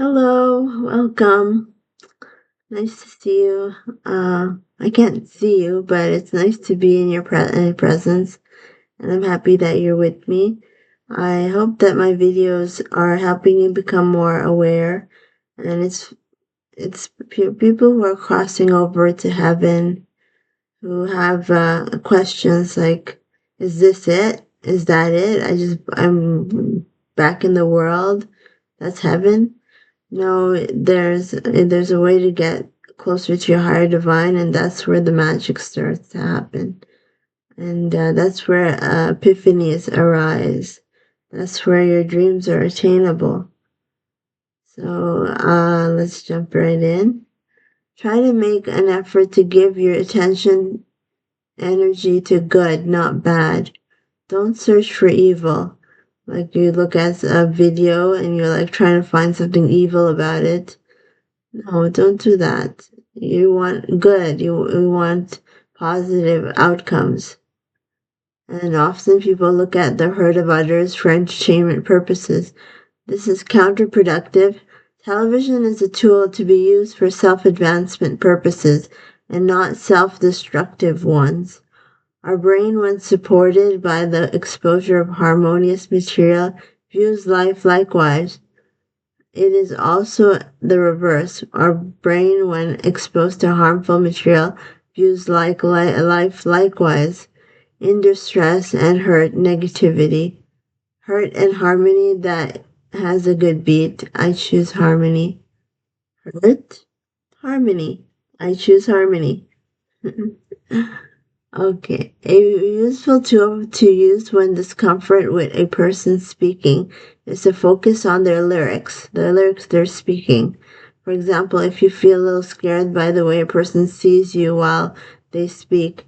Hello, welcome. Nice to see you. I can't see you, but it's nice to be in your presence, and I'm happy that you're with me. I hope that my videos are helping you become more aware, and it's people who are crossing over to heaven who have questions like, "Is this it? Is that it? I'm back in the world. That's heaven." No, there's a way to get closer to your higher divine, and that's where the magic starts to happen. And that's where epiphanies arise. That's where your dreams are attainable. So let's jump right in. Try to make an effort to give your attention energy to good, not bad. Don't search for evil. Like you look at a video and you're like trying to find something evil about it. No, don't do that. You want good. You want positive outcomes. And often people look at the hurt of others for entertainment purposes. This is counterproductive. Television is a tool to be used for self-advancement purposes and not self-destructive ones. Our brain, when supported by the exposure of harmonious material, views life likewise. It is also the reverse. Our brain, when exposed to harmful material, views life likewise, in distress and hurt, negativity. Hurt and harmony that has a good beat. I choose harmony. Hurt, harmony. I choose harmony. Okay. A useful tool to use when discomfort with a person speaking is to focus on the lyrics they're speaking. For example, if you feel a little scared by the way a person sees you while they speak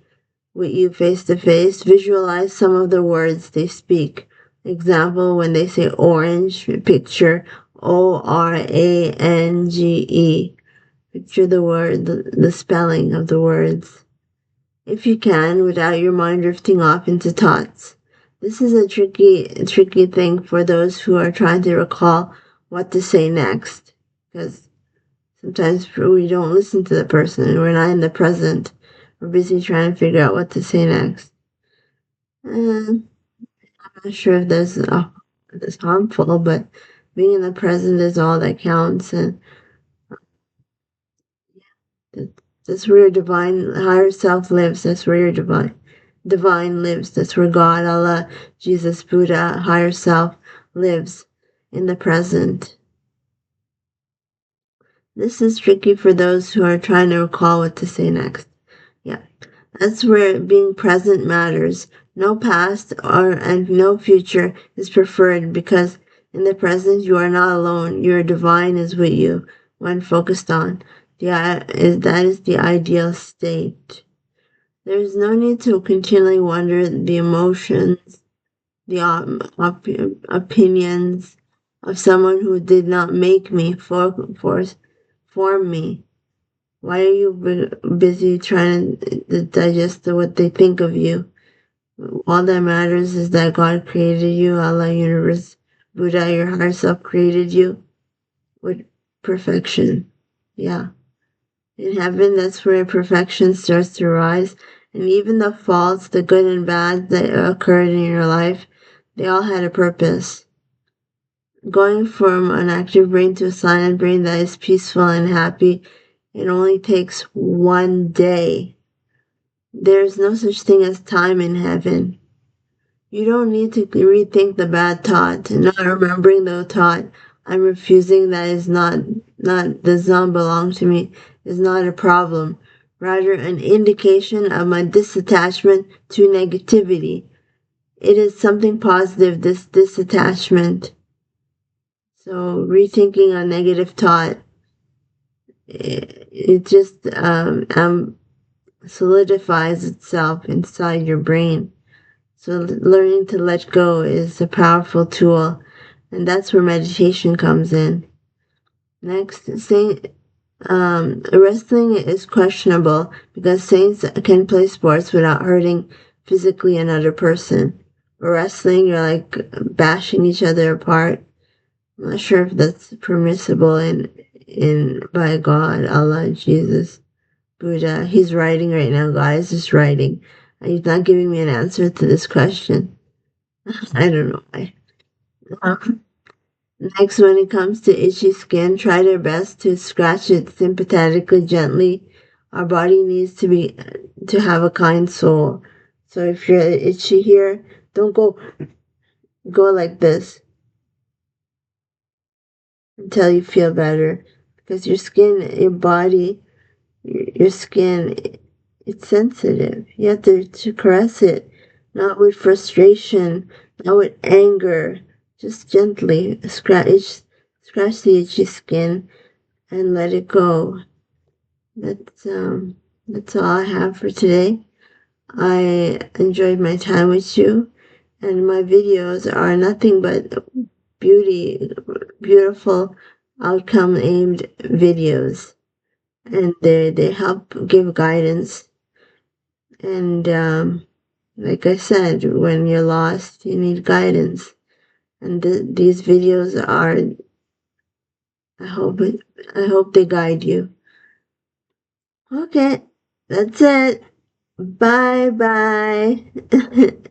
with you face to face, visualize some of the words they speak. Example, when they say orange, picture ORANGE. Picture the word, the spelling of the words, if you can, without your mind drifting off into thoughts. This is a tricky thing for those who are trying to recall what to say next, because sometimes we don't listen to the person and we're not in the present. We're busy trying to figure out what to say next. And I'm not sure if that's harmful, but being in the present is all that counts, and that's where your divine higher self lives. That's where your divine lives. That's where God, Allah, Jesus, Buddha, higher self lives in the present. This is tricky for those who are trying to recall what to say next. Yeah. That's where being present matters. No past and no future is preferred, because in the present you are not alone. Your divine is with you when focused on. That is the ideal state. There is no need to continually wonder the emotions, the opinions of someone who did not make me, form me. Why are you busy trying to digest what they think of you? All that matters is that God created you, Allah, universe, Buddha, your higher self created you with perfection. Yeah. In heaven, that's where perfection starts to rise. And even the faults, the good and bad that occurred in your life, they all had a purpose. Going from an active brain to a silent brain that is peaceful and happy, it only takes one day. There's no such thing as time in heaven. You don't need to rethink the bad thought, not remembering the thought. I'm refusing, that is not does not belong to me, is not a problem. Rather, an indication of my disattachment to negativity. It is something positive, this disattachment. So rethinking a negative thought, it just solidifies itself inside your brain. So learning to let go is a powerful tool, and that's where meditation comes in. Next, wrestling is questionable because saints can play sports without hurting physically another person. Wrestling, you're like bashing each other apart. I'm not sure if that's permissible in by God, Allah, Jesus, Buddha. He's writing right now, guys. Just writing. He's not giving me an answer to this question. I don't know why. Next, when it comes to itchy skin, try their best to scratch it sympathetically, gently. Our body needs to have a kind soul. So if you're itchy here, don't go like this until you feel better, because your skin, your body, your skin, it's sensitive. You have to caress it, not with frustration, not with anger. Just gently scratch the itchy skin and let it go. That's um that's all I have for today. I enjoyed my time with you, and my videos are nothing but beautiful outcome aimed videos, and they help give guidance. And like I said, when you're lost, you need guidance, and these videos are. I hope I hope they guide you. Okay, that's it. Bye bye.